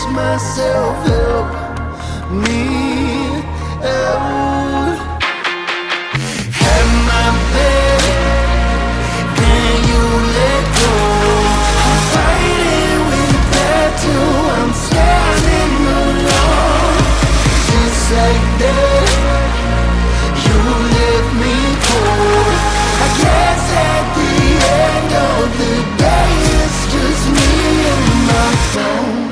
catch myself, help me out. Had my bed, then you let go. I'm fighting with that too. I'm standing alone, just like that. You left me cold. I guess at the end of the day, it's just me and my phone.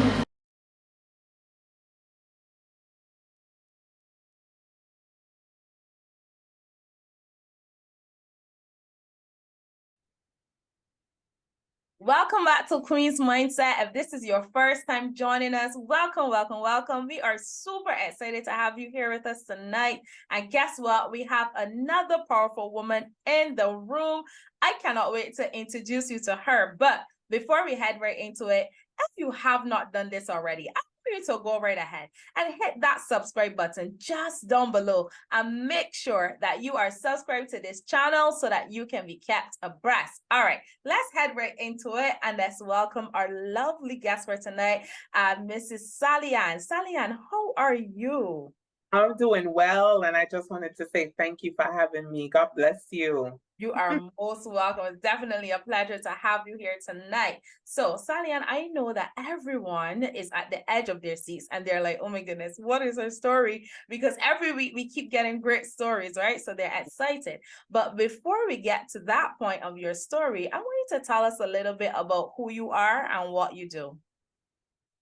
Welcome back to Queen's Mindset. If this is your first time joining us, welcome, welcome, welcome. We are super excited to have you here with us tonight. And guess what? We have another powerful woman in the room. I cannot wait to introduce you to her. But before we head right into it, if you have not done this already, I want you to go right ahead and hit that subscribe button just down below and make sure that you are subscribed to this channel so that you can be kept abreast. All right, let's head right into it and let's welcome our lovely guest for tonight, Mrs. Sally Ann. Sally Ann, how are you? I'm doing well, and I just wanted to say thank you for having me. God bless you. You are most welcome. It's definitely a pleasure to have you here tonight. So, Sally Ann, I know that everyone is at the edge of their seats and they're like, oh my goodness, what is her story? Because every week we keep getting great stories, right? So they're excited. But before we get to that point of your story, I want you to tell us a little bit about who you are and what you do.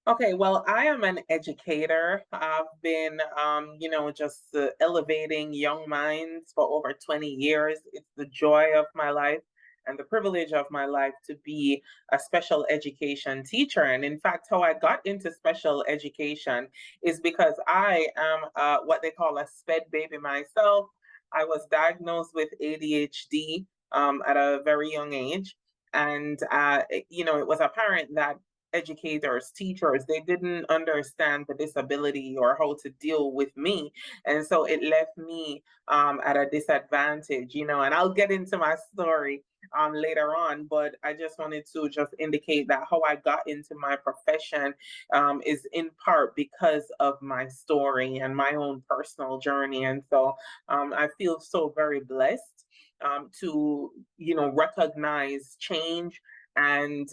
Okay, well, I am an educator. I've been, just elevating young minds for over 20 years. It's the joy of my life and the privilege of my life to be a special education teacher. And in fact, how I got into special education is because I am what they call a SPED baby myself. I was diagnosed with ADHD at a very young age. And, it was apparent that educators, teachers, they didn't understand the disability or how to deal with me. And so it left me at a disadvantage, and I'll get into my story later on, but I just wanted to just indicate that how I got into my profession is in part because of my story and my own personal journey. And so I feel so very blessed to, recognize change and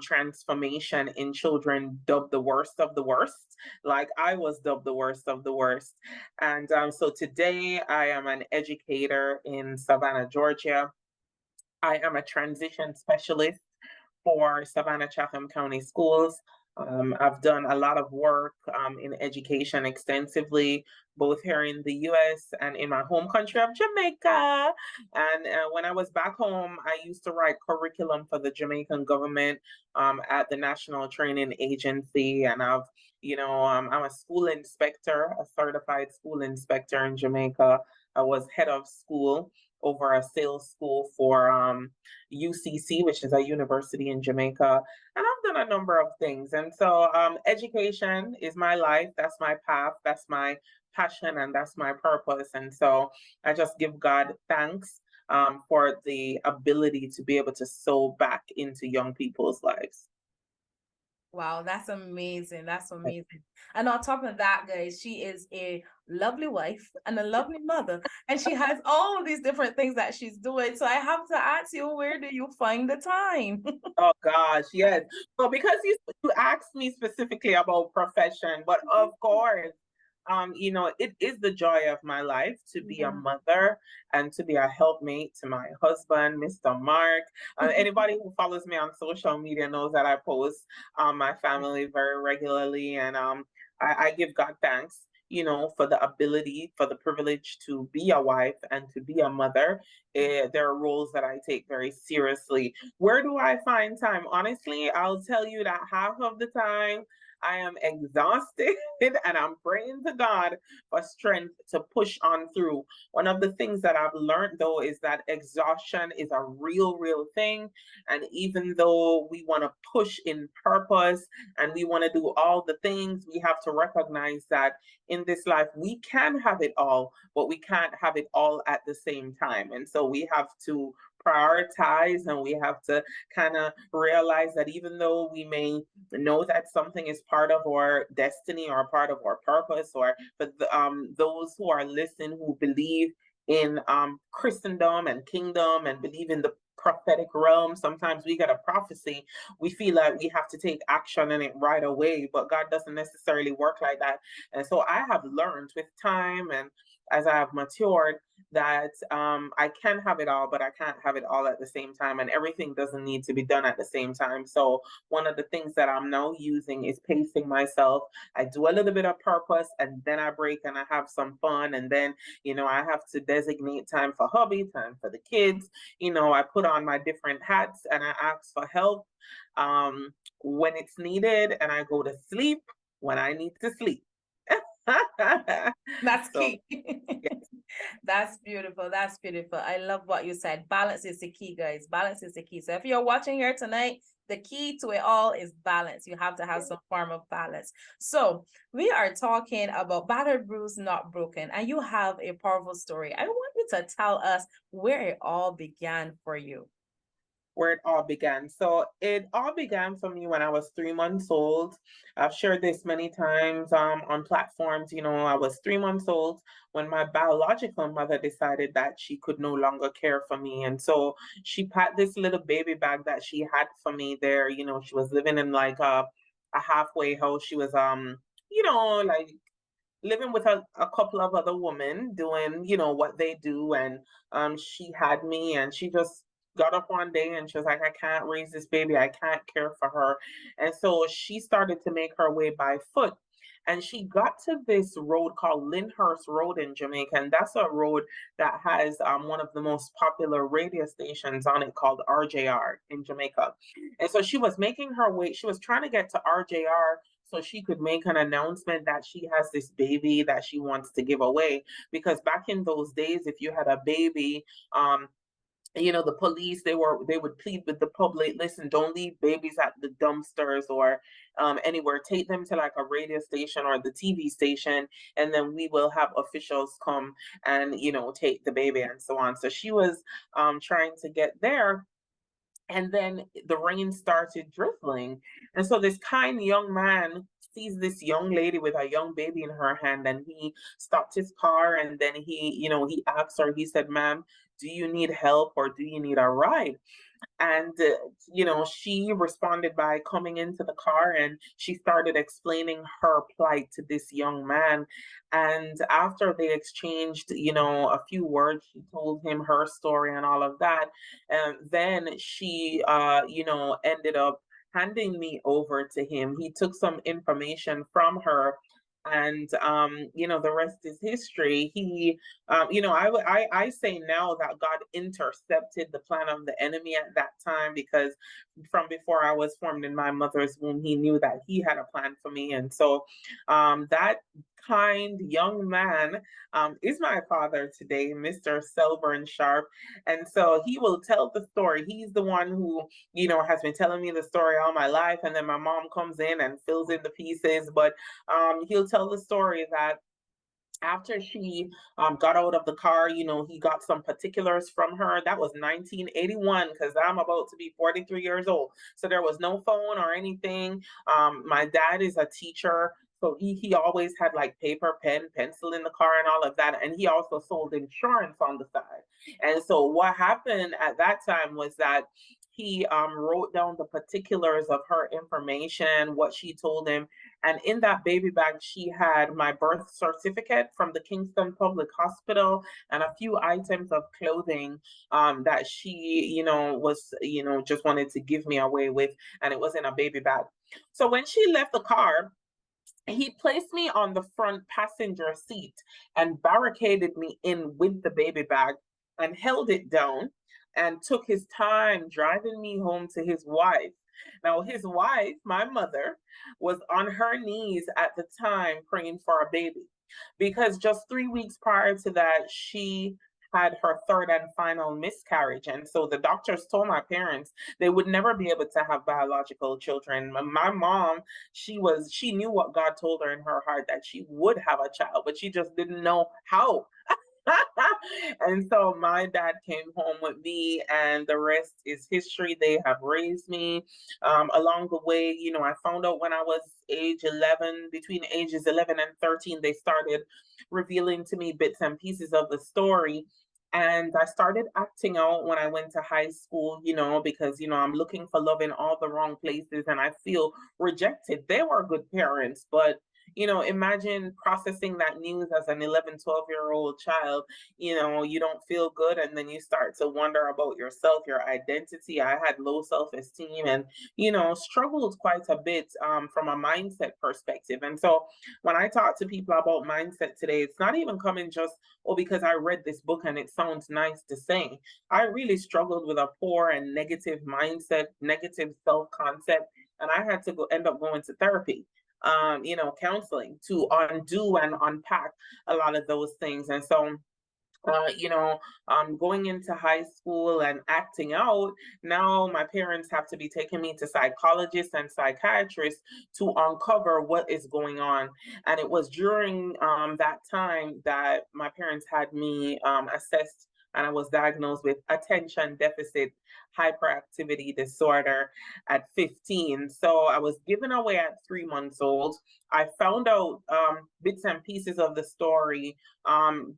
transformation in children dubbed the worst of the worst, like I was dubbed the worst of the worst. And so today I am an educator in Savannah, Georgia. I am a transition specialist for Savannah Chatham County Schools. I've done a lot of work in education extensively, both here in the US and in my home country of Jamaica. And when I was back home, I used to write curriculum for the Jamaican government at the National Training Agency. And I'm a school inspector, a certified school inspector in Jamaica. I was head of school over a sales school for UCC, which is a university in Jamaica. And I've done a number of things. And so education is my life. That's my path. That's my passion. And that's my purpose. And so I just give God thanks for the ability to be able to sow back into young people's lives. Wow, that's amazing. That's amazing. And on top of that, guys, she is a lovely wife and a lovely mother. And she has all of these different things that she's doing. So I have to ask you, where do you find the time? Oh gosh, yes. Well, because you asked me specifically about profession, but of course, it is the joy of my life to be a mother and to be a helpmate to my husband, Mr. Mark. Anybody who follows me on social media knows that I post my family very regularly, and I give God thanks. For the ability, for the privilege to be a wife and to be a mother. There are roles that I take very seriously. Where do I find time? Honestly, I'll tell you that half of the time I am exhausted and I'm praying to God for strength to push on through. One of the things that I've learned though is that exhaustion is a real thing. And even though we want to push in purpose and we want to do all the things, we have to recognize that in this life we can have it all, but we can't have it all at the same time. And so we have to prioritize, and we have to kind of realize that even though we may know that something is part of our destiny or part of our purpose, or for those who are listening who believe in Christendom and kingdom and believe in the prophetic realm, sometimes we get a prophecy, we feel like we have to take action in it right away, but God doesn't necessarily work like that. And so I have learned with time and as I have matured that I can have it all, but I can't have it all at the same time, and everything doesn't need to be done at the same time. So one of the things that I'm now using is pacing myself. I do a little bit of purpose, and then I break and I have some fun, and then I have to designate time for hobby, time for the kids. I put on my different hats and I ask for help when it's needed, and I go to sleep when I need to sleep. That's So, key. yes. That's beautiful. That's beautiful. I love what you said. Balance is the key, guys. Balance is the key. So if you're watching here tonight, the key to it all is balance. You have to have some form of balance. So we are talking about battered, bruised, not broken. And you have a powerful story. I want you to tell us where it all began for you. Where it all began. So it all began for me when I was 3 months old. I've shared this many times on platforms. I was 3 months old when my biological mother decided that she could no longer care for me. And so she packed this little baby bag that she had for me there. She was living in like a halfway house. She was like living with a couple of other women doing what they do, and she had me, and she just got up one day and she was like, I can't raise this baby, I can't care for her. And so she started to make her way by foot, and she got to this road called Lyndhurst Road in Jamaica, and that's a road that has one of the most popular radio stations on it called RJR in Jamaica. And so she was making her way, she was trying to get to RJR so she could make an announcement that she has this baby that she wants to give away. Because back in those days, if you had a baby, the police, they would plead with the public, listen, don't leave babies at the dumpsters or anywhere, take them to like a radio station or the TV station, and then we will have officials come and take the baby and so on. So she was trying to get there, and then the rain started drizzling. And so this kind young man sees this young lady with a young baby in her hand, and he stopped his car, and then he asked her, he said, ma'am, do you need help or do you need a ride? And she responded by coming into the car, and she started explaining her plight to this young man. And after they exchanged a few words, she told him her story and all of that, and then she ended up handing me over to him. He took some information from her, and the rest is history. He I say now that God intercepted the plan of the enemy at that time, because from before I was formed in my mother's womb, he knew that he had a plan for me. And so that kind young man is my father today, Mr. Selburn Sharp. And so he will tell the story. He's the one who has been telling me the story all my life, and then my mom comes in and fills in the pieces. But he'll tell the story that after she got out of the car, he got some particulars from her. That was 1981, because I'm about to be 43 years old. So there was no phone or anything. My dad is a teacher. So he always had like paper, pen, pencil in the car and all of that. And he also sold insurance on the side. And so what happened at that time was that he wrote down the particulars of her information, what she told him. And in that baby bag, she had my birth certificate from the Kingston Public Hospital and a few items of clothing that she, just wanted to give me away with. And it was in a baby bag. So when she left the car, he placed me on the front passenger seat and barricaded me in with the baby bag and held it down and took his time driving me home to his wife. Now, his wife, my mother, was on her knees at the time praying for a baby, because just 3 weeks prior to that, she had her third and final miscarriage. And so the doctors told my parents they would never be able to have biological children. My mom, she knew what God told her in her heart, that she would have a child, but she just didn't know how. And so my dad came home with me, and the rest is history. They have raised me. Along the way, I found out when I was age 11, between ages 11 and 13, they started revealing to me bits and pieces of the story. And I started acting out when I went to high school, because, I'm looking for love in all the wrong places and I feel rejected. They were good parents, but imagine processing that news as an 11, 12-year-old child. You don't feel good, and then you start to wonder about yourself, your identity. I had low self-esteem and, struggled quite a bit from a mindset perspective. And so when I talk to people about mindset today, it's not even coming just, oh, because I read this book and it sounds nice to say. I really struggled with a poor and negative mindset, negative self-concept, and I had to end up going to therapy, counseling to undo and unpack a lot of those things. And so, going into high school and acting out, now my parents have to be taking me to psychologists and psychiatrists to uncover what is going on. And it was during that time that my parents had me assessed, and I was diagnosed with attention deficit hyperactivity disorder at 15. So I was given away at 3 months old. I found out bits and pieces of the story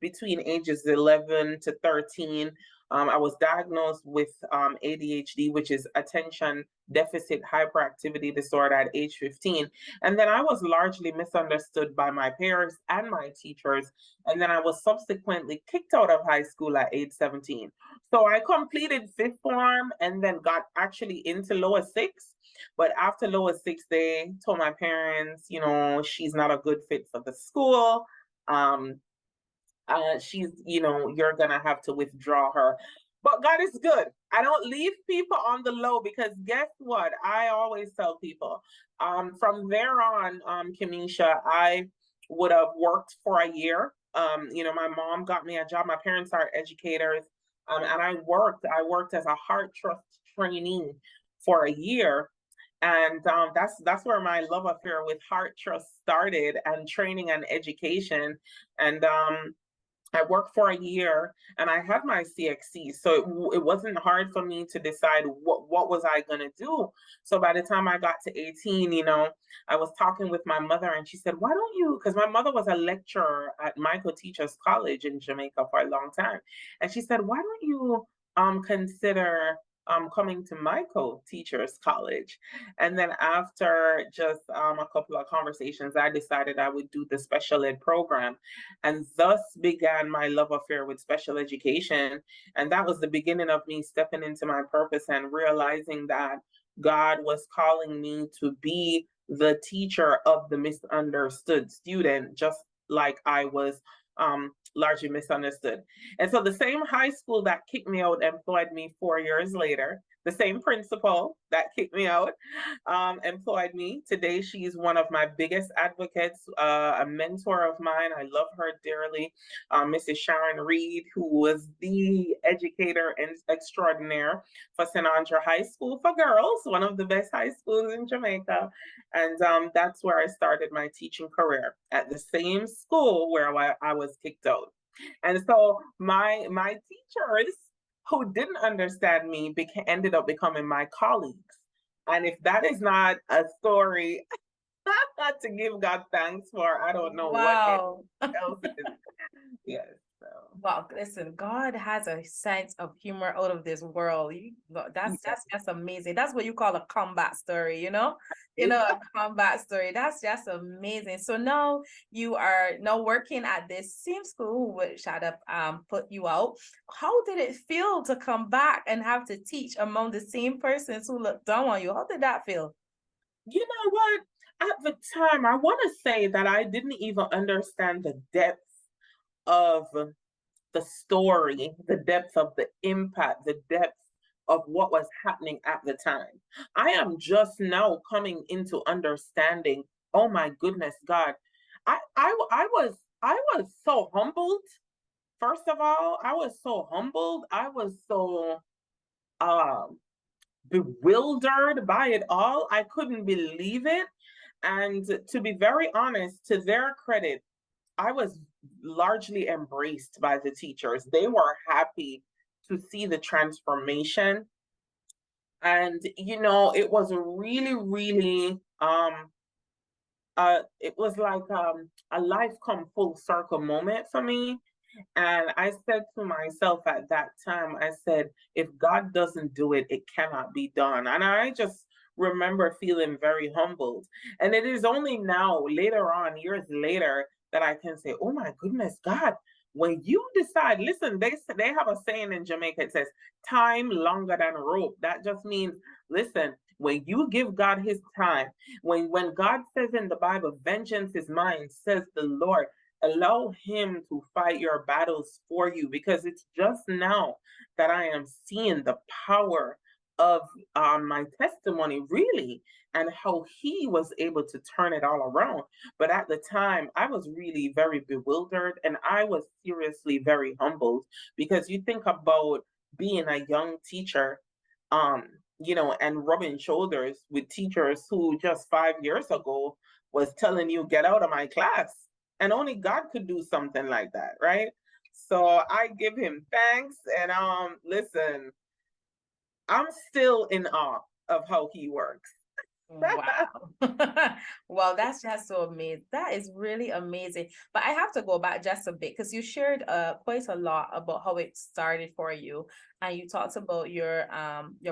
between ages 11 to 13. I was diagnosed with ADHD, which is attention deficit hyperactivity disorder, at age 15. And then I was largely misunderstood by my parents and my teachers. And then I was subsequently kicked out of high school at age 17. So I completed fifth form and then got actually into lower six. But after lower six, they told my parents, she's not a good fit for the school. You're gonna have to withdraw her. But God is good. I don't leave people on the low, because guess what? I always tell people, from there on, Kamisha, I would have worked for a year. My mom got me a job. My parents are educators. And I worked as a heart trust trainee for a year. And that's where my love affair with Heart Trust started, and training and education. And I worked for a year and I had my CXC. So it wasn't hard for me to decide what was I going to do. So by the time I got to 18, I was talking with my mother, and she said, why don't you, because my mother was a lecturer at Michael Teachers College in Jamaica for a long time. And she said, why don't you consider coming to Michael Teachers College? And then after just a couple of conversations, I decided I would do the special ed program. And thus began my love affair with special education. And that was the beginning of me stepping into my purpose and realizing that God was calling me to be the teacher of the misunderstood student, just like I was largely misunderstood. And so the same high school that kicked me out employed me 4 years later. The same principal that kicked me out employed me. Today, she's one of my biggest advocates, a mentor of mine. I love her dearly. Mrs. Sharon Reed, who was the educator and extraordinaire for St. Andre High School for girls, one of the best high schools in Jamaica. And that's where I started my teaching career, at the same school where I was kicked out. And so my teachers who didn't understand me ended up becoming my colleagues. And if that is not a story to give God thanks for, I don't know Wow. what else is. Yes. So. Wow, listen, God has a sense of humor out of this world. That's amazing. That's what you call a comeback story, a comeback story. That's just amazing. So now you are now working at this same school which had put you out. How did it feel to come back and have to teach among the same persons who looked down on you? How did that feel? You know what? At the time, I want to say that I didn't even understand the depth of the story, the depth of the impact, the depth of what was happening at the time. I am just now coming into understanding, oh my goodness, God. I was so humbled. First of all, I was so humbled. I was so bewildered by it all. I couldn't believe it. And to be very honest, to their credit, I was largely embraced by the teachers. They were happy to see the transformation. And, it was a really, really, it was like a life come full circle moment for me. And I said to myself at that time, I said, if God doesn't do it, it cannot be done. And I just remember feeling very humbled. And it is only now, later on, years later, that I can say, oh my goodness, God, when you decide, listen, they have a saying in Jamaica, it says, time longer than rope. That just means, listen, when you give God his time, when God says in the Bible, vengeance is mine, says the Lord, allow him to fight your battles for you, because it's just now that I am seeing the power of my testimony, really, and how he was able to turn it all around. But at the time, I was really very bewildered, and I was seriously very humbled, because you think about being a young teacher, and rubbing shoulders with teachers who just 5 years ago was telling you, get out of my class. And only God could do something like that, right? So I give him thanks. And listen, I'm still in awe of how he works. Wow. Well, that's just so amazing. That is really amazing. But I have to go back just a bit, because you shared quite a lot about how it started for you. And you talked about your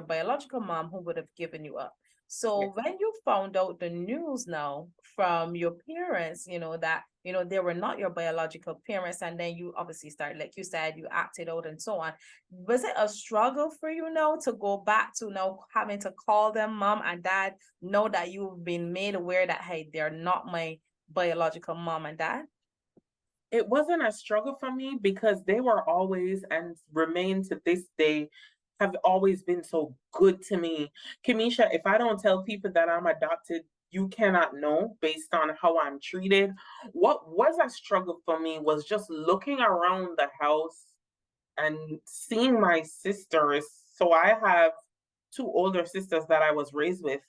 biological mom who would have given you up. So when you found out the news now from your parents, that, they were not your biological parents, and then you obviously started, like you said, you acted out and so on. Was it a struggle for you now to go back to now having to call them mom and dad, know that you've been made aware that, hey, they're not my biological mom and dad? It wasn't a struggle for me, because they were always, and remain to this day, have always been so good to me. Kamisha, if I don't tell people that I'm adopted, you cannot know based on how I'm treated. What was a struggle for me was just looking around the house and seeing my sisters. So I have two older sisters that I was raised with.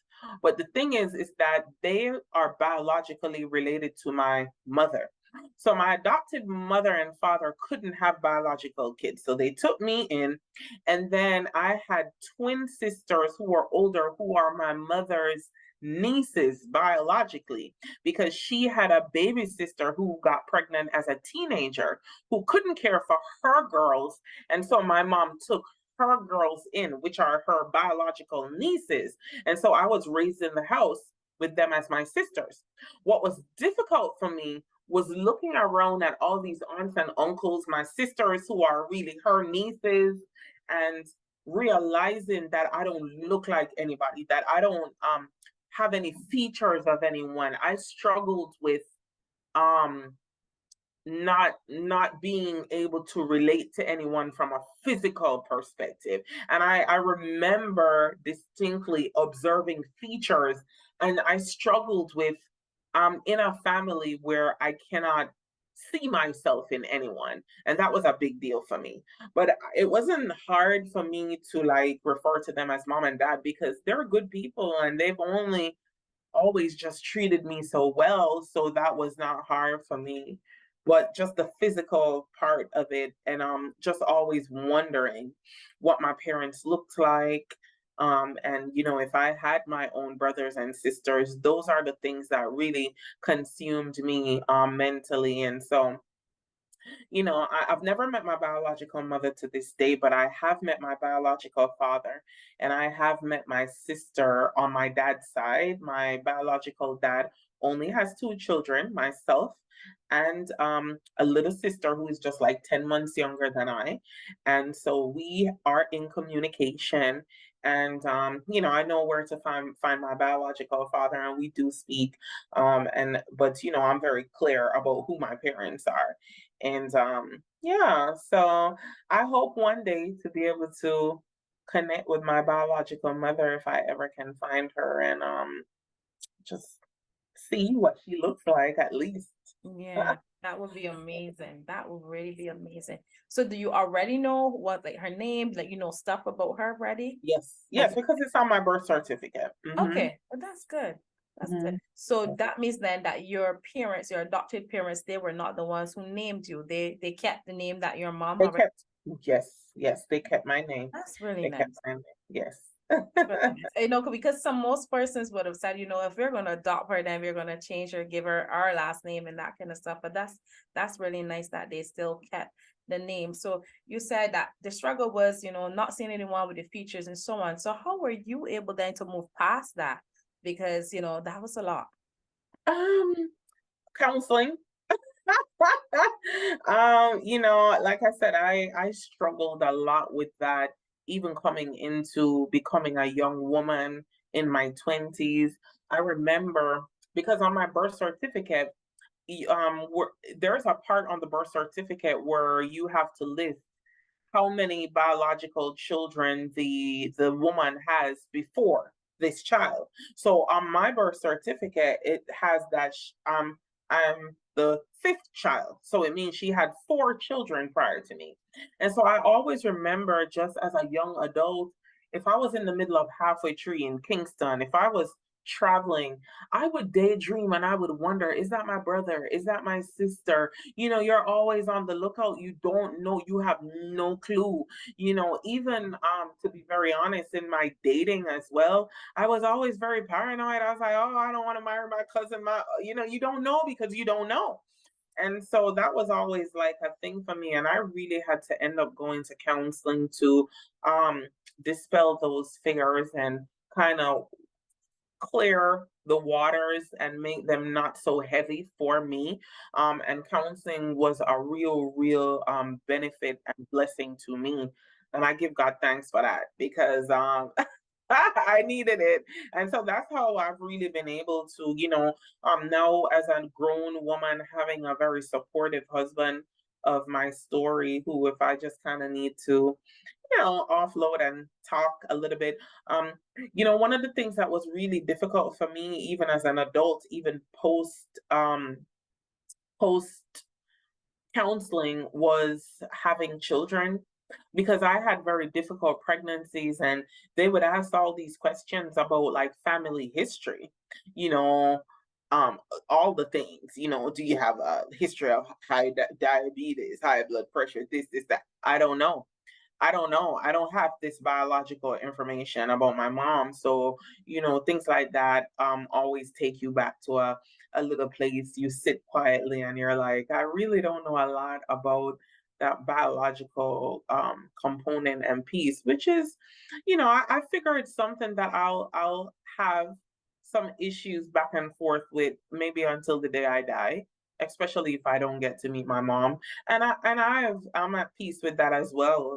But the thing is that they are biologically related to my mother. So my adopted mother and father couldn't have biological kids. So they took me in. And then I had twin sisters who were older, who are my mother's nieces biologically, because she had a baby sister who got pregnant as a teenager, who couldn't care for her girls. And so my mom took her girls in, which are her biological nieces. And so I was raised in the house with them as my sisters. What was difficult for me was looking around at all these aunts and uncles, my sisters who are really her nieces, and realizing that I don't look like anybody, that I don't have any features of anyone. I struggled with not being able to relate to anyone from a physical perspective. And I remember distinctly observing features, and I struggled with in a family where I cannot see myself in anyone, and that was a big deal for me. But it wasn't hard for me to like refer to them as mom and dad, because they're good people and they've only always just treated me so well, so that was not hard for me. But just the physical part of it, and just always wondering what my parents looked like, and if I had my own brothers and sisters, those are the things that really consumed me mentally. And so I've never met my biological mother to this day, but I have met my biological father, and I have met my sister on my dad's side. My biological dad only has two children, myself and a little sister who is just like 10 months younger than I. And so we are in communication. And I know where to find my biological father, and we do speak. But I'm very clear about who my parents are. And yeah, so I hope one day to be able to connect with my biological mother if I ever can find her, and just see what she looks like at least. Yeah, that would be amazing. That would really be amazing. So do you already know what, like, her name, like, stuff about her already? Yes, Like, because it's on my birth certificate. okay, well, that's good. That's it. Mhm. So that means then that your parents, your adopted parents, they were not the ones who named you. They kept the name that your mom They already. kept, yes, they kept my name. That's really They kept nice. my name. Yes. Really nice. Because some most persons would have said, if we're gonna adopt her, then we're gonna change her, give her our last name and that kind of stuff. But that's really nice that they still kept the name. So you said that the struggle was, not seeing anyone with the features and so on. So how were you able then to move past that? Because that was a lot. Um, Counseling. Like I said, I struggled a lot with that, even coming into becoming a young woman in my 20s. I remember because on my birth certificate, there's a part on the birth certificate where you have to list how many biological children the woman has before this child. So on my birth certificate, it has that I'm the fifth child. So it means she had four children prior to me. And so I always remember, just as a young adult, if I was in the middle of halfway tree in Kingston, if I was traveling, I would daydream and I would wonder, is that my brother? Is that my sister? You're always on the lookout. You don't know, you have no clue. Even to be very honest, in my dating as well, I was always very paranoid. I was like, oh, I don't want to marry my cousin. You don't know because you don't know. And so that was always like a thing for me. And I really had to end up going to counseling to dispel those fears and kind of clear the waters and make them not so heavy for me. And counseling was a real benefit and blessing to me. And I give God thanks for that because I needed it. And so that's how I've really been able to, now as a grown woman, having a very supportive husband of my story, who, if I just kind of need to, offload and talk a little bit. One of the things that was really difficult for me, even as an adult, even post counseling, was having children, because I had very difficult pregnancies and they would ask all these questions about like family history, you know, um, all the things, do you have a history of high diabetes, high blood pressure, this, that? I don't know. I don't know. I don't have this biological information about my mom. So, things like that always take you back to a little place. You sit quietly and you're like, I really don't know a lot about that biological component and piece, which is, I figure it's something that I'll have some issues back and forth with, maybe until the day I die, especially if I don't get to meet my mom. I'm at peace with that as well.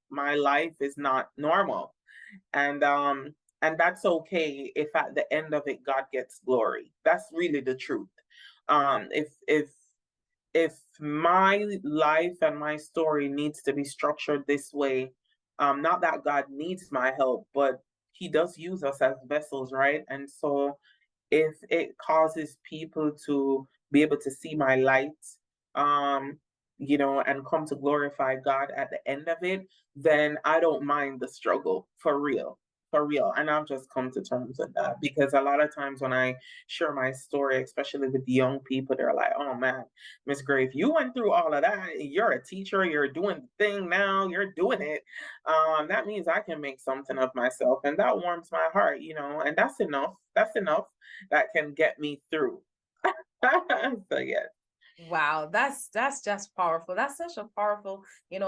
My life is not normal, and that's okay if at the end of it God gets glory. That's really the truth. If my life and my story needs to be structured this way, not that God needs my help, but He does use us as vessels, right? And so if it causes people to be able to see my light, um, and come to glorify God at the end of it, then I don't mind the struggle, for real. For real. And I've just come to terms with that, because a lot of times when I share my story, especially with the young people, they're like, oh man, Miss Grave, you went through all of that. You're a teacher, you're doing the thing now, you're doing it. That means I can make something of myself. And that warms my heart, and that's enough. That's enough that can get me through. So yeah. Wow, that's just powerful. That's such a powerful,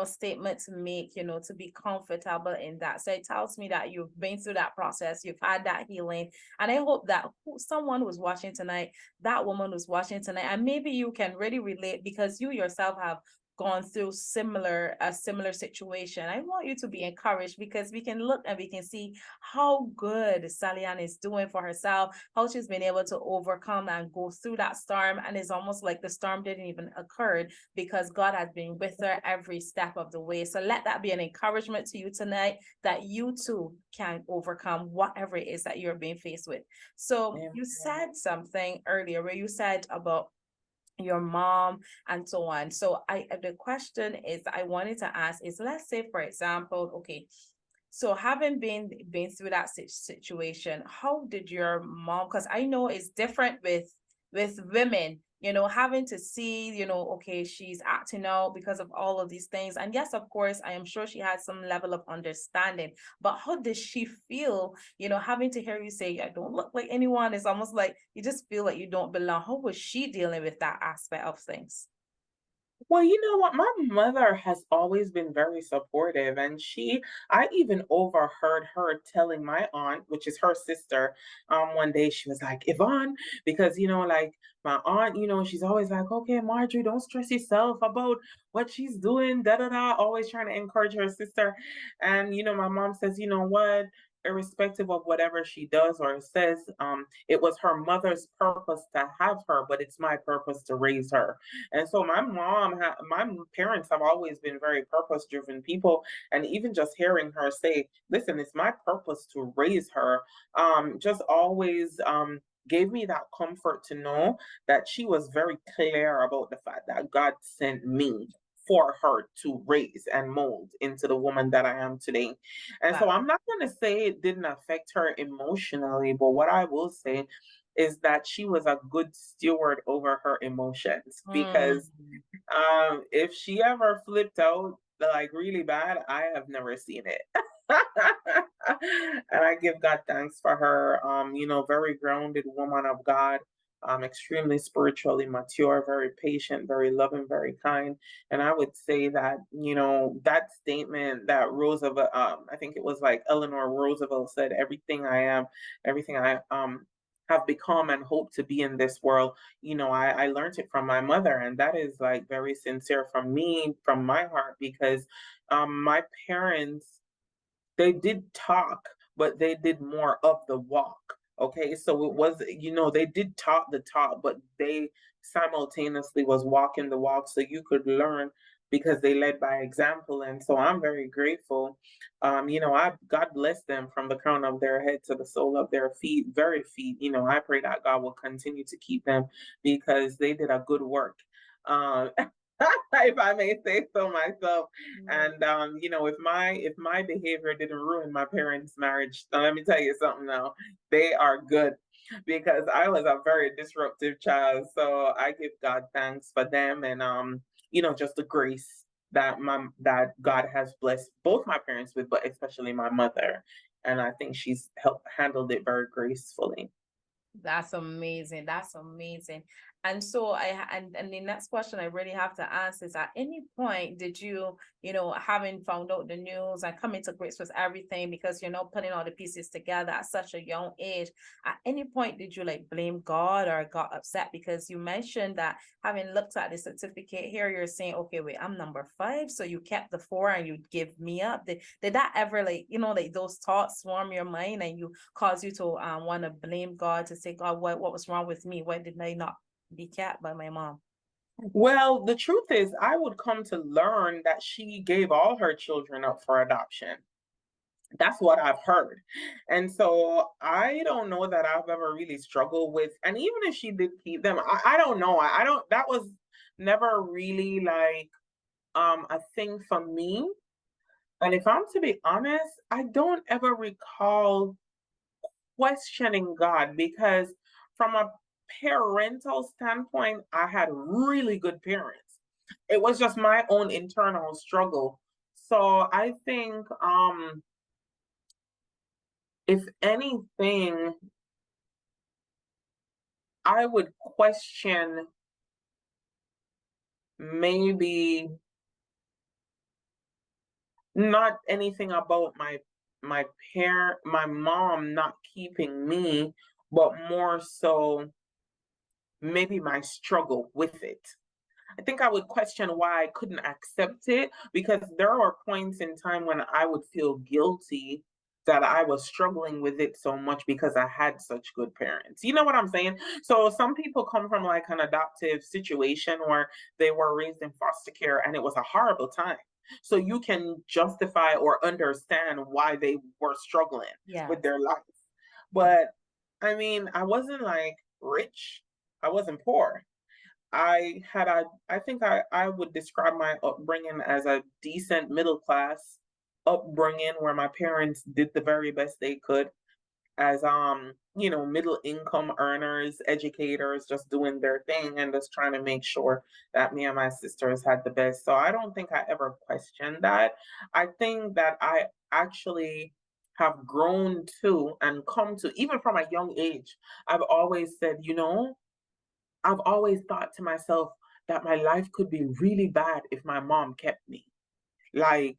statement to make, to be comfortable in that. So it tells me that you've been through that process, you've had that healing. And I hope that someone who's watching tonight, that woman who's watching tonight, and maybe you can really relate because you yourself have gone through a similar situation. I want you to be encouraged because we can look and we can see how good Sally Ann is doing for herself, how she's been able to overcome and go through that storm. And it's almost like the storm didn't even occur because God has been with her every step of the way. So let that be an encouragement to you tonight that you too can overcome whatever it is that you're being faced with. So you said something earlier where you said about your mom and so on. So the question is I wanted to ask is, let's say for example, okay, So having been through that situation, how did your mom, because I know it's different with women, having to see, okay, she's acting out because of all of these things. And yes, of course, I am sure she had some level of understanding, but how does she feel, having to hear you say, I don't look like anyone? It's almost like you just feel like you don't belong. How was she dealing with that aspect of things? Well, you know what? My mother has always been very supportive, and I even overheard her telling my aunt, which is her sister, one day she was like, Yvonne, because, like my aunt, she's always like, okay, Marjorie, don't stress yourself about what she's doing, da da da, always trying to encourage her sister. And, my mom says, you know what? Irrespective of whatever she does or says, it was her mother's purpose to have her, but it's my purpose to raise her. And so my parents have always been very purpose driven people. And even just hearing her say, listen, it's my purpose to raise her, just always gave me that comfort to know that she was very clear about the fact that God sent me for her to raise and mold into the woman that I am today. And so Wow. I'm not going to say it didn't affect her emotionally, but what I will say is that she was a good steward over her emotions, because Mm. if she ever flipped out like really bad, I have never seen it. And I give God thanks for her. Very grounded woman of God, extremely spiritually mature, very patient, very loving, very kind. And I would say that, that statement that Roosevelt, I think it was like Eleanor Roosevelt said, everything I am, everything I have become and hope to be in this world, I learned it from my mother. And that is like very sincere from me, from my heart, because my parents, they did talk, but they did more of the walk. Okay, so it was, they did talk the talk, but they simultaneously was walking the walk, so you could learn because they led by example. And so I'm very grateful. I God bless them from the crown of their head to the sole of their feet, very feet. I pray that God will continue to keep them because they did a good work. Um, if I may say so myself. Mm. And if my behavior didn't ruin my parents' marriage, then let me tell you something now. They are good, because I was a very disruptive child. So I give God thanks for them, and just the grace that God has blessed both my parents with, but especially my mother. And I think she's helped handled it very gracefully. That's amazing. That's amazing. And so and the next question I really have to ask is, at any point did you, having found out the news and coming to grips with everything, because putting all the pieces together at such a young age, at any point did you like blame God or got upset? Because you mentioned that having looked at the certificate here, you're saying, okay, wait, I'm number 5. So you kept the 4 and you give me up. Did that ever, like, like those thoughts swarm your mind and you cause you to want to blame God, to say, God, what was wrong with me? Why did I not be kept by my mom? Well, the truth is, I would come to learn that she gave all her children up for adoption. That's what I've heard. And so I don't know that I've ever really struggled with, and even if she did keep them, I don't know. I don't, that was never really like a thing for me. And if I'm to be honest, I don't ever recall questioning God, because from a parental standpoint, I had really good parents. It was just my own internal struggle. So I think if anything, I would question maybe not anything about my mom not keeping me, but more so maybe my struggle with it. I think I would question why I couldn't accept it, because there were points in time when I would feel guilty that I was struggling with it so much because I had such good parents. You know what I'm saying? So some people come from like an adoptive situation where they were raised in foster care and it was a horrible time. So you can justify or understand why they were struggling with Yes. their life. But I mean, I wasn't like rich. I wasn't poor. I think I would describe my upbringing as a decent middle class upbringing where my parents did the very best they could as middle income earners, educators, just doing their thing and just trying to make sure that me and my sisters had the best. So I don't think I ever questioned that. I think that I actually have grown to and come to, even from a young age, I've always said, I've always thought to myself that my life could be really bad if my mom kept me. Like,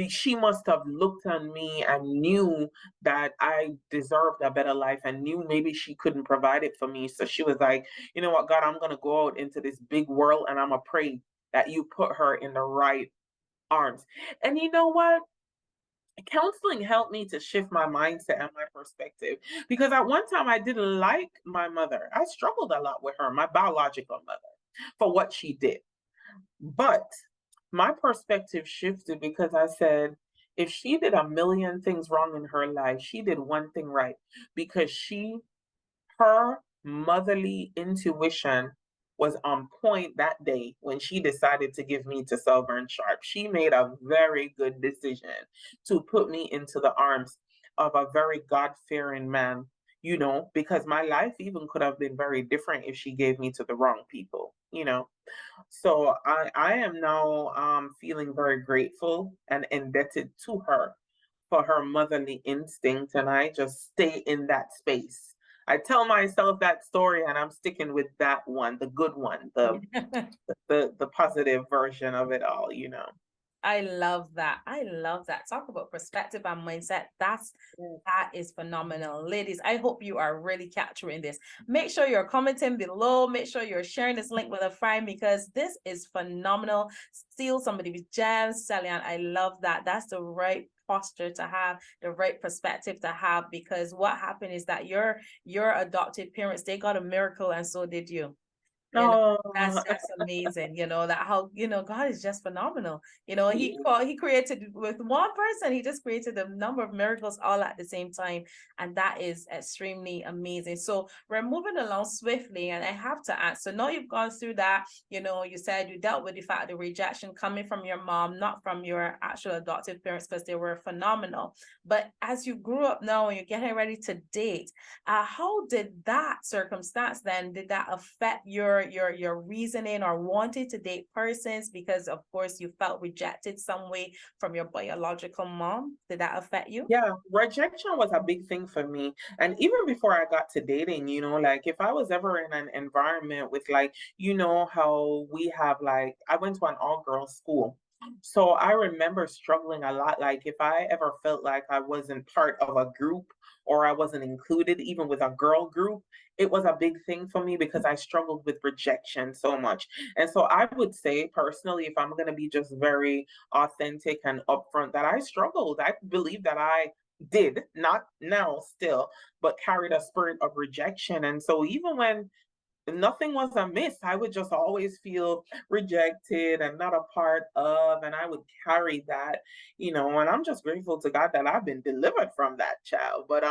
she must have looked on me and knew that I deserved a better life and knew maybe she couldn't provide it for me. So she was like, you know what, God, I'm going to go out into this big world and I'm going to pray that you put her in the right arms. And you know what? Counseling helped me to shift my mindset and my perspective because at one time I didn't like my mother. I struggled a lot with her, my biological mother, for what she did. But my perspective shifted because I said, if she did a million things wrong in her life, she did one thing right because her motherly intuition was on point that day when she decided to give me to Selburn Sharp. She made a very good decision to put me into the arms of a very God-fearing man, because my life even could have been very different if she gave me to the wrong people. So I am now feeling very grateful and indebted to her for her motherly instinct, and I just stay in that space. I tell myself that story, and I'm sticking with that one, the good one, the positive version of it all. I love that. I love that. Talk about perspective and mindset. That is phenomenal. Ladies, I hope you are really capturing this. Make sure you're commenting below. Make sure you're sharing this link with a friend because this is phenomenal. Steal somebody with gems. Salian, I love that. That's the right posture to have, the right perspective to have, because what happened is that your adopted parents, they got a miracle and so did you. That's amazing. That how God is just phenomenal. He created with one person, he just created a number of miracles all at the same time, and that is extremely amazing. So we're moving along swiftly, and I have to ask. So now you've gone through that. You said you dealt with the fact the rejection coming from your mom, not from your actual adoptive parents, because they were phenomenal. But as you grew up now and you're getting ready to date, how did that circumstance then did that affect your reasoning or wanting to date persons, because of course you felt rejected some way from your biological mom? Did that affect you? Yeah, rejection was a big thing for me. And even before I got to dating, like if I was ever in an environment with how we have I went to an all-girls school. So I remember struggling a lot. Like if I ever felt like I wasn't part of a group or I wasn't included, even with a girl group, it was a big thing for me because I struggled with rejection so much. And so I would say personally, if I'm going to be just very authentic and upfront, that I struggled. I believe that I did, not now still, but carried a spirit of rejection. And so even when nothing was amiss, I would just always feel rejected and not a part of, and I would carry that, and I'm just grateful to God that I've been delivered from that, child. But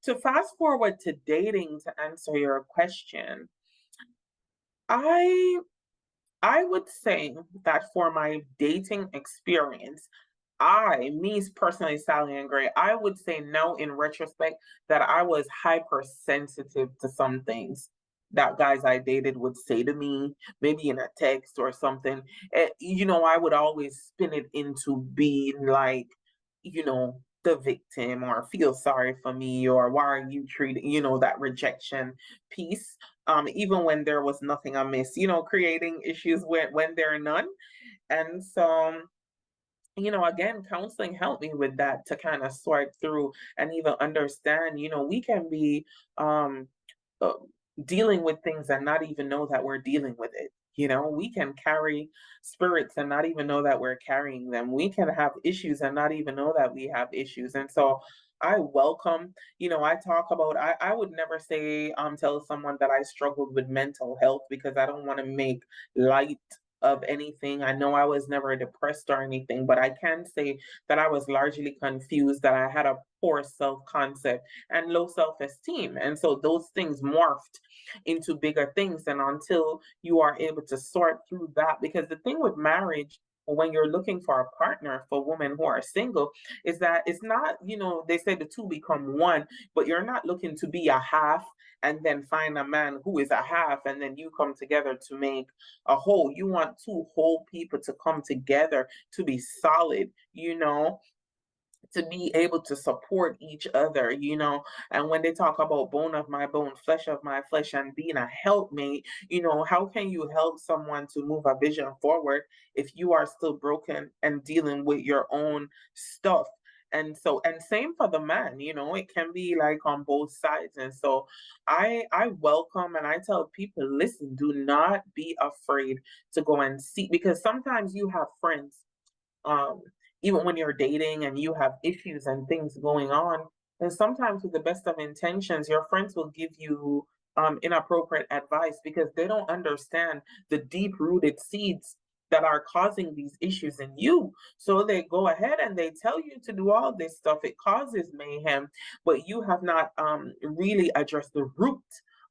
to fast forward to dating, to answer your question, I would say that for my dating experience, me personally, Sally and Gray, I would say now in retrospect that I was hypersensitive to some things that guys I dated would say to me, maybe in a text or something. I would always spin it into being the victim or feel sorry for me or why are you treating, that rejection piece. Even when there was nothing amiss, creating issues when there are none. And so again, counseling helped me with that to kind of sort through and even understand, we can be uh, dealing with things and not even know that we're dealing with it. We can carry spirits and not even know that we're carrying them. We can have issues and not even know that we have issues. And so I welcome, I talk about, I would never say, tell someone that I struggled with mental health because I don't want to make light of anything. I know I was never depressed or anything, but I can say that I was largely confused, that I had a poor self-concept and low self-esteem. And so those things morphed into bigger things. And until you are able to sort through that, because the thing with marriage when you're looking for a partner for women who are single is that it's not, they say the two become one, but you're not looking to be a half and then find a man who is a half and then you come together to make a whole. You want two whole people to come together to be solid, to be able to support each other, And when they talk about bone of my bone, flesh of my flesh, and being a helpmate, how can you help someone to move a vision forward if you are still broken and dealing with your own stuff? And same for the man, it can be like on both sides. And so I welcome and I tell people, listen, do not be afraid to go and see, because sometimes you have friends, um, even when you're dating and you have issues and things going on. And sometimes, with the best of intentions, your friends will give you inappropriate advice because they don't understand the deep rooted seeds that are causing these issues in you. So they go ahead and they tell you to do all this stuff. It causes mayhem, but you have not really addressed the root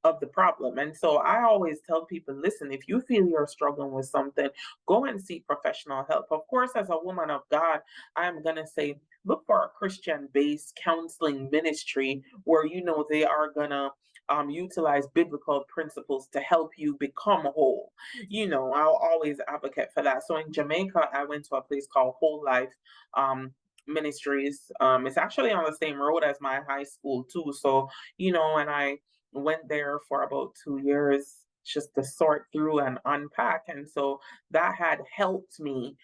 of the problem. And so I always tell people, listen, if you feel you're struggling with something, go and seek professional help. Of course, as a woman of God, I'm going to say, look for a Christian-based counseling ministry where they are going to utilize biblical principles to help you become whole. I'll always advocate for that. So in Jamaica, I went to a place called Whole Life Ministries. It's actually on the same road as my high school too. So, and I went there for about 2 years just to sort through and unpack. And so that had helped me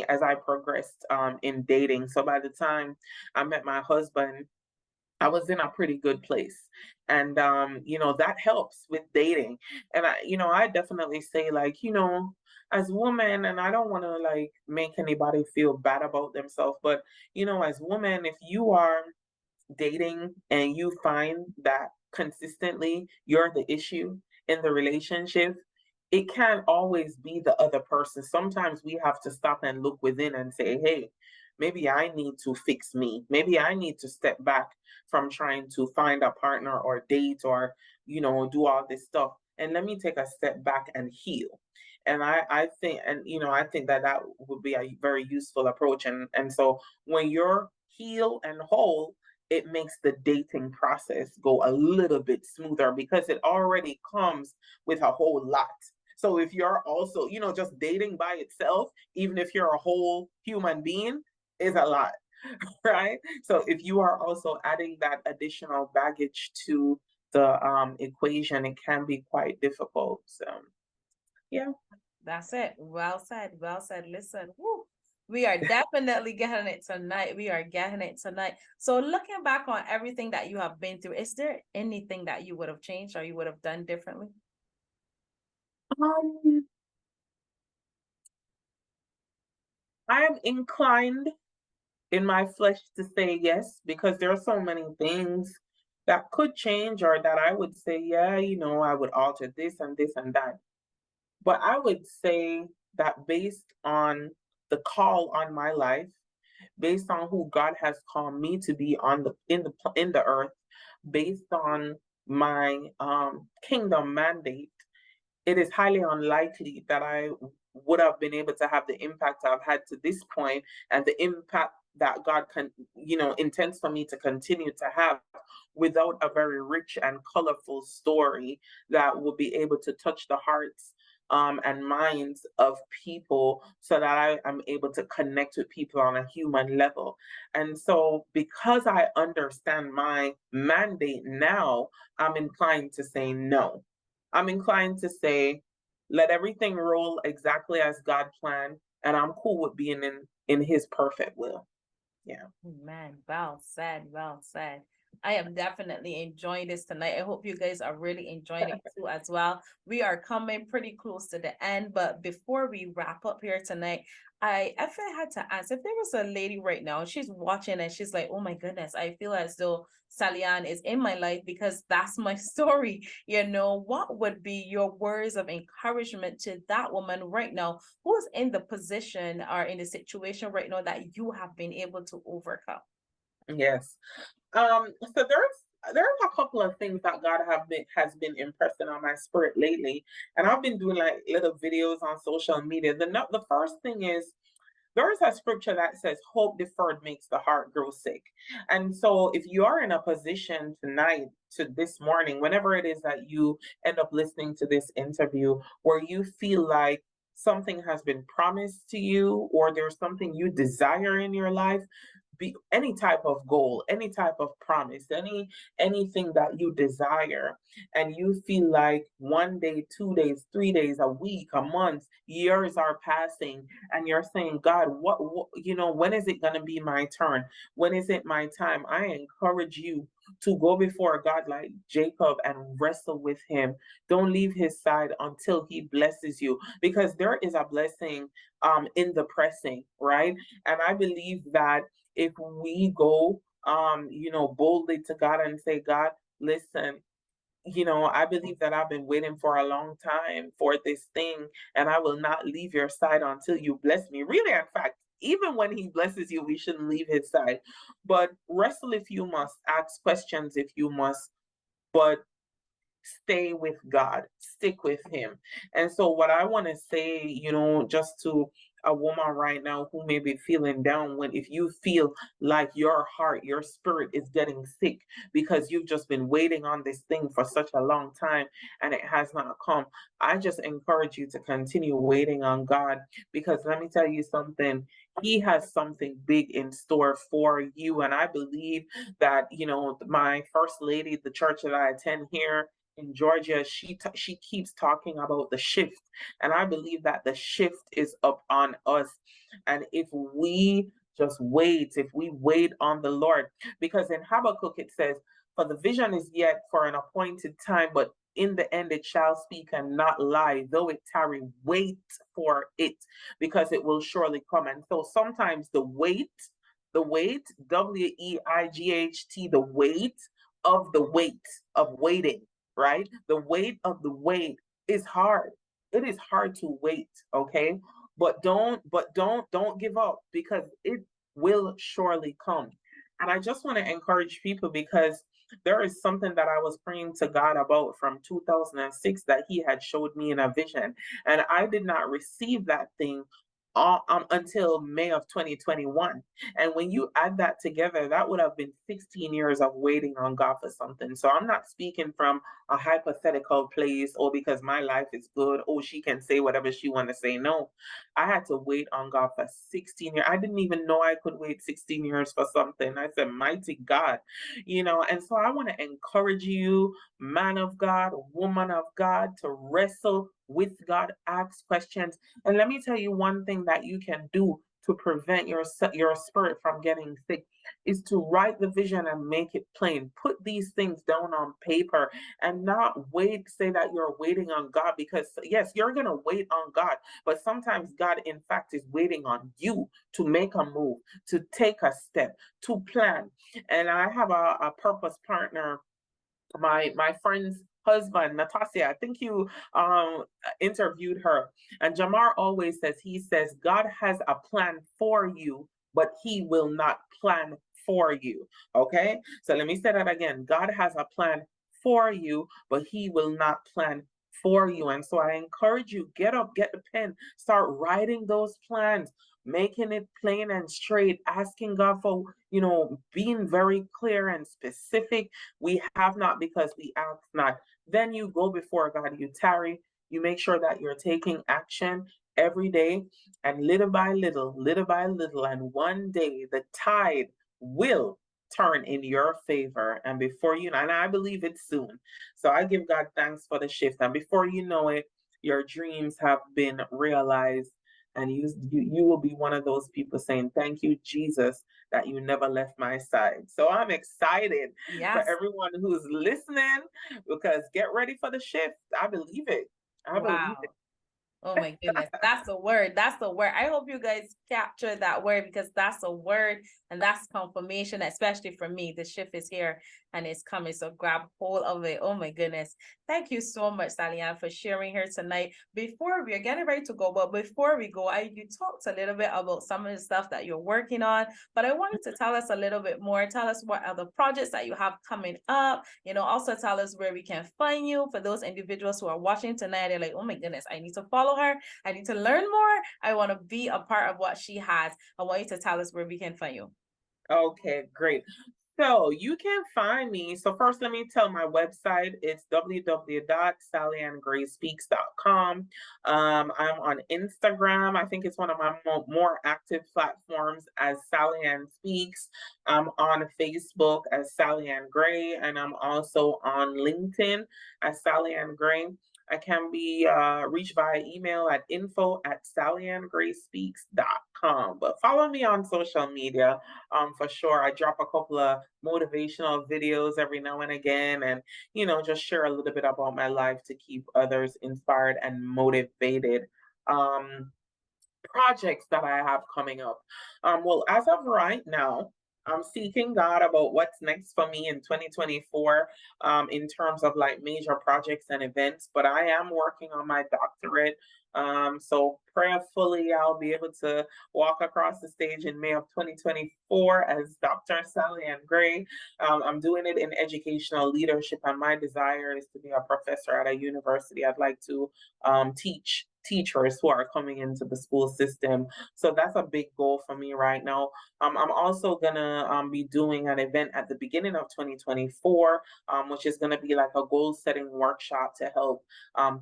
as I progressed in dating. So by the time I met my husband, I was in a pretty good place. And that helps with dating. And I definitely say, like, as women, and I don't want to like make anybody feel bad about themselves, but as women, if you are dating and you find that consistently you're the issue in the relationship, it can't always be the other person. Sometimes we have to stop and look within and say, hey, maybe I need to fix me. Maybe I need to step back from trying to find a partner or date or, do all this stuff. And let me take a step back and heal. And I think, I think that would be a very useful approach. And so when you're healed and whole, it makes the dating process go a little bit smoother because it already comes with a whole lot. So if you're also, just dating by itself, even if you're a whole human being, is a lot, right? So if you are also adding that additional baggage to the equation, it can be quite difficult. So, yeah. That's it. Well said. Well said. Listen, woo, we are definitely getting it tonight. We are getting it tonight. So looking back on everything that you have been through, is there anything that you would have changed or you would have done differently? I am inclined in my flesh to say yes, because there are so many things that could change or that I would say, yeah, I would alter this and this and that. But I would say that based on the call on my life, based on who God has called me to be in the earth, based on my kingdom mandate, it is highly unlikely that I would have been able to have the impact I've had to this point and the impact that God intends for me to continue to have without a very rich and colorful story that will be able to touch the hearts and minds of people so that I am able to connect with people on a human level. And so because I understand my mandate now, I'm inclined to say no. I'm inclined to say, let everything roll exactly as God planned, and I'm cool with being in his perfect will. Yeah. Man, well said, well said. I am definitely enjoying this tonight. I hope you guys are really enjoying it too as well. We are coming pretty close to the end, but before we wrap up here tonight, I had to ask if there was a lady right now, she's watching and she's like, oh my goodness, I feel as though Sally-Ann is in my life because that's my story. What would be your words of encouragement to that woman right now who's in the position or in the situation right now that you have been able to overcome? Yes. So there's a couple of things that God has been impressing on my spirit lately, and I've been doing like little videos on social media. The first thing is, there is a scripture that says, "Hope deferred makes the heart grow sick." And so, if you are in a position tonight, to this morning, whenever it is that you end up listening to this interview, where you feel like something has been promised to you, or there's something you desire in your life, be any type of goal, any type of promise, anything that you desire, and you feel like 1 day, 2 days, 3 days, a week, a month, years are passing, and you're saying, God, when is it going to be my turn? When is it my time? I encourage you to go before God like Jacob and wrestle with him. Don't leave his side until he blesses you, because there is a blessing in the pressing, right? And I believe that if we go boldly to God and say, God, listen, I believe that I've been waiting for a long time for this thing, and I will not leave your side until you bless me. Really, in fact, even when he blesses you, we shouldn't leave his side. But wrestle if you must, ask questions if you must, but stay with God, stick with him. And so what I want to say, just to a woman right now who may be feeling down, when if you feel like your heart, your spirit is getting sick because you've just been waiting on this thing for such a long time and it has not come, I just encourage you to continue waiting on God, because let me tell you something, he has something big in store for you. And I believe that, my first lady, the church that I attend here in Georgia, she keeps talking about the shift, and I believe that the shift is up on us. And if we just wait, if we wait on the Lord, because in Habakkuk it says, "For the vision is yet for an appointed time, but in the end it shall speak and not lie. Though it tarry, wait for it, because it will surely come." And so sometimes the wait, WEIGHT, the weight of waiting, right? The weight of the wait is hard. It is hard to wait, okay? But don't give up, because it will surely come. And I just want to encourage people, because there is something that I was praying to God about from 2006 that he had showed me in a vision, and I did not receive that thing until May of 2021. And when you add that together, that would have been 16 years of waiting on God for something. So I'm not speaking from a hypothetical place, or because my life is good, oh, she can say whatever she want to say. No, I had to wait on God for 16 years. I didn't even know I could wait 16 years for something. I said, mighty God, and so I want to encourage you, man of God, woman of God, to wrestle with God, ask questions. And let me tell you one thing that you can do to prevent your spirit from getting sick is to write the vision and make it plain. Put these things down on paper, and not say that you're waiting on God, because yes, you're going to wait on God, but sometimes God in fact is waiting on you to make a move, to take a step, to plan. And I have a purpose partner, my friend's husband, Natasha. I think you interviewed her. And Jamar always says, God has a plan for you, but he will not plan for you. Okay? So let me say that again. God has a plan for you, but he will not plan for you. And so I encourage you, get up, get the pen, start writing those plans, making it plain and straight, asking God for, being very clear and specific. We have not because we ask not. Then you go before God, you tarry, you make sure that you're taking action every day, and little by little, and one day the tide will turn in your favor. And before you know, and I believe it's soon. So I give God thanks for the shift. And before you know it, your dreams have been realized, and you will be one of those people saying, "Thank you, Jesus, that you never left my side." So I'm excited for everyone who's listening, because get ready for the shift. I believe it. I believe it. Oh my goodness. That's the word. That's the word. I hope you guys capture that word because that's a word and that's confirmation, especially for me. The shift is here and it's coming. So grab hold of it. Oh my goodness. Thank you so much, Sally-Ann, for sharing here tonight. Before we're getting ready to go, but before we go, you talked a little bit about some of the stuff that you're working on, but I wanted to tell us a little bit more. Tell us what other projects that you have coming up. Also tell us where we can find you for those individuals who are watching tonight. They're like, oh my goodness, I need to follow her. I need to learn more. I want to be a part of what she has. I want you to tell us where we can find you. Okay, great. So you can find me. So first, let me tell my website. It's www.sallyanngrayspeaks.com. I'm on Instagram. I think it's one of my more active platforms as Sally Ann Speaks. I'm on Facebook as Sally Ann Gray, and I'm also on LinkedIn as Sally Ann Gray. I can be reached via email at info@sallyanngrayspeaks.com. But follow me on social media for sure. I drop a couple of motivational videos every now and again, and just share a little bit about my life to keep others inspired and motivated. Projects that I have coming up. Well, as of right now, I'm seeking God about what's next for me in 2024 in terms of like major projects and events, but I am working on my doctorate. So prayerfully, I'll be able to walk across the stage in May of 2024 as Dr. Sally Ann Gray. I'm doing it in educational leadership, and my desire is to be a professor at a university. I'd like to teach teachers who are coming into the school system. So that's a big goal for me right now. I'm also gonna be doing an event at the beginning of 2024, which is gonna be like a goal setting workshop to help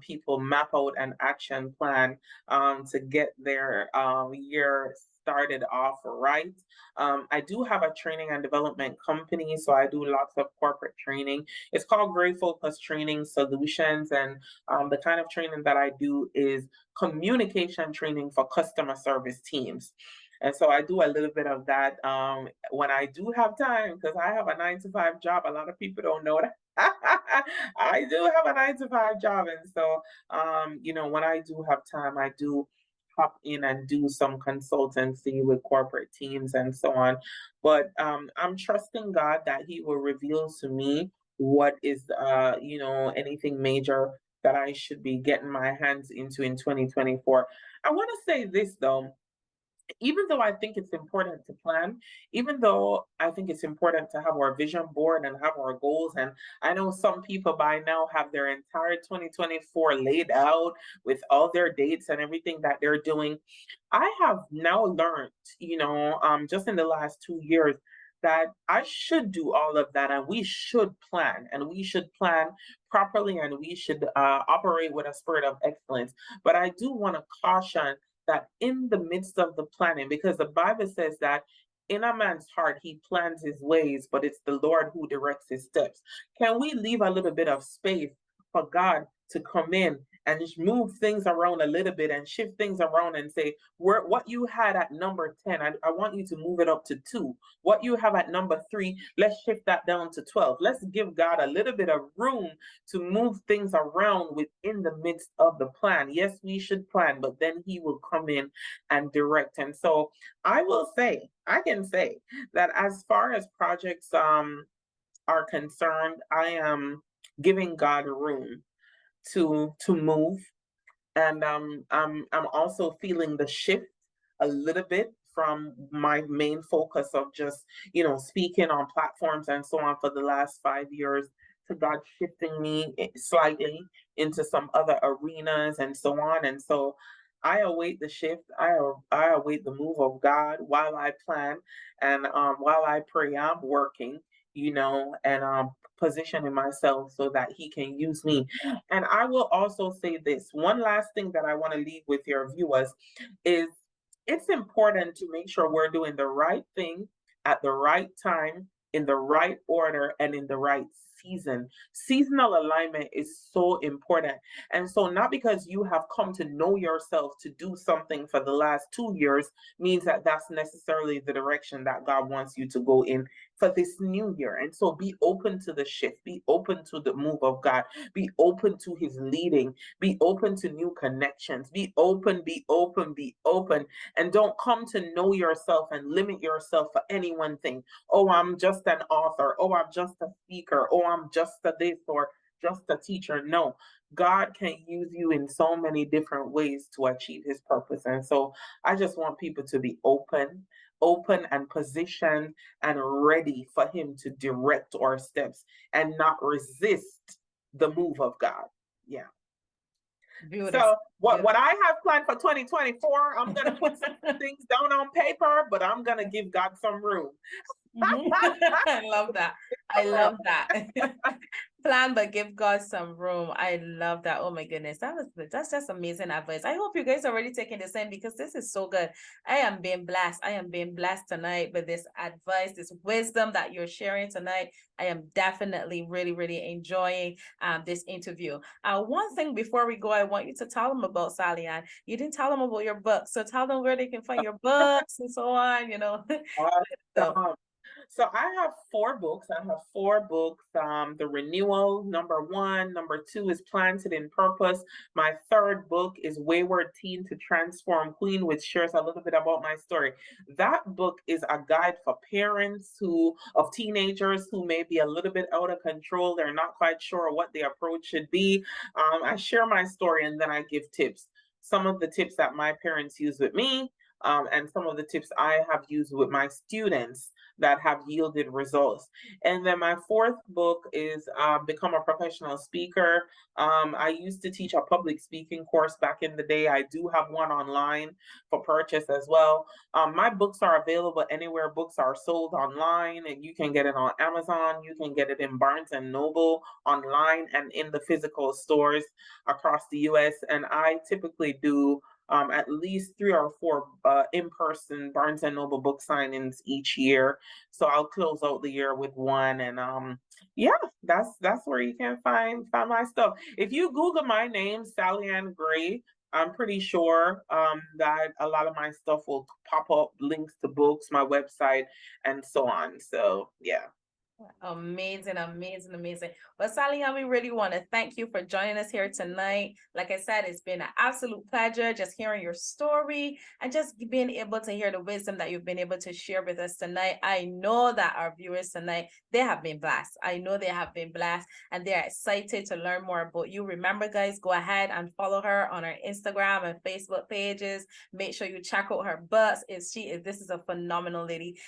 people map out an action plan to get their year started off right. I do have a training and development company, so I do lots of corporate training. It's called Gray Focus Training Solutions, and the kind of training that I do is communication training for customer service teams. And so I do a little bit of that when I do have time, because I have a 9 to 5 job. A lot of people don't know that. I do have a 9 to 5 job. And so, when I do have time, I do hop in and do some consultancy with corporate teams and so on. But I'm trusting God that He will reveal to me what is, anything major that I should be getting my hands into in 2024. I want to say this though, even though I think it's important to plan, even though I think it's important to have our vision board and have our goals, and I know some people by now have their entire 2024 laid out with all their dates and everything that they're doing. I have now learned, just in the last 2 years, that I should do all of that, and we should plan, and we should plan properly, and we should operate with a spirit of excellence. But I do want to caution that in the midst of the planning, because the Bible says that in a man's heart he plans his ways, but it's the Lord who directs his steps. Can we leave a little bit of space for God to come in and just move things around a little bit and shift things around and say, what you had at number 10, I want you to move it up to 2. What you have at number 3, let's shift that down to 12. Let's give God a little bit of room to move things around within the midst of the plan. Yes, we should plan, but then He will come in and direct. And so I can say that as far as projects are concerned, I am giving God room to move, and I'm also feeling the shift a little bit from my main focus of just speaking on platforms and so on for the last 5 years, to God shifting me slightly into some other arenas and so on. And so I await the shift. I await the move of God while I plan, and while I pray, I'm working, and positioning myself so that He can use me. And I will also say this one last thing that I want to leave with your viewers is, it's important to make sure we're doing the right thing at the right time, in the right order, and in the right season. Seasonal alignment is so important. And so, not because you have come to know yourself to do something for the last 2 years means that that's necessarily the direction that God wants you to go in for this new year. And so, be open to the shift, be open to the move of God, be open to his leading, be open to new connections, be open, be open, be open. And don't come to know yourself and limit yourself for any one thing. Oh, I'm just an author. Oh, I'm just a speaker. Oh, I'm just a this or just a teacher. No, God can use you in so many different ways to achieve his purpose. And so I just want people to be open, open and positioned and ready for him to direct our steps and not resist the move of God. Yeah. Beautiful. So what I have planned for 2024, I'm gonna put some things down on paper, but I'm gonna give God some room. I love that. I love that. Plan, but give God some room. I love that. Oh my goodness. That's just amazing advice. I hope you guys are already taking the same because this is so good. I am being blessed. I am being blessed tonight with this advice, this wisdom that you're sharing tonight. I am definitely really, really enjoying this interview. One thing before we go, I want you to tell them about Sally Ann. You didn't tell them about your books. So tell them where they can find your books and so on, So Awesome. So I have 4 books. I have 4 books. The Renewal, #1. #2 is Planted in Purpose. My 3rd book is Wayward Teen to Transform Queen, which shares a little bit about my story. That book is a guide for parents of teenagers who may be a little bit out of control. They're not quite sure what the approach should be. I share my story and then I give tips. Some of the tips that my parents use with me, and some of the tips I have used with my students that have yielded results. And then my 4th book is Become a Professional Speaker. I used to teach a public speaking course back in the day. I do have one online for purchase as well. My books are available anywhere books are sold online, and you can get it on Amazon. You can get it in Barnes and Noble online and in the physical stores across the US. And I typically do at least 3 or 4 in-person Barnes and Noble book signings each year. So I'll close out the year with one, and yeah, that's where you can find my stuff. If you Google my name, Sally Ann Gray, I'm pretty sure that a lot of my stuff will pop up, links to books, my website, and so on. So yeah. amazing, amazing, amazing. Well, Sally Ann, we really want to thank you for joining us here tonight. Like I said, it's been an absolute pleasure just hearing your story and just being able to hear the wisdom that you've been able to share with us tonight. I know that our viewers tonight, they have been blessed. I know they have been blessed and they're excited to learn more about you. Remember, guys, go ahead and follow her on her Instagram and Facebook pages. Make sure you check out her books. This is a phenomenal lady.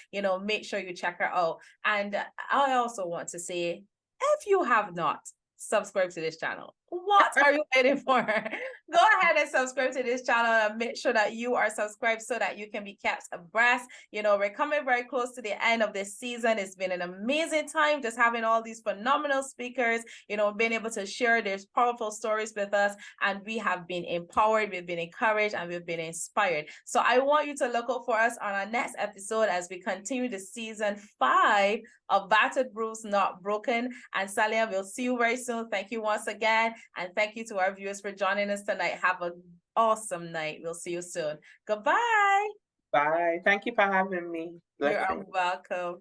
Make sure you check her out. And I also want to say, if you have not subscribed to this channel, what are you waiting for? Go ahead and subscribe to this channel and make sure that you are subscribed so that you can be kept abreast. We're coming very close to the end of this season. It's been an amazing time just having all these phenomenal speakers, being able to share their powerful stories with us. And we have been empowered, we've been encouraged, and we've been inspired. So I want you to look out for us on our next episode as we continue the season 5 of Battered Bruised, Not Broken. And Sally Ann, we'll see you very soon. Thank you once again. And thank you to our viewers for joining us tonight. Have an awesome night. We'll see you soon. Goodbye. Bye. Thank you for having me. You're welcome.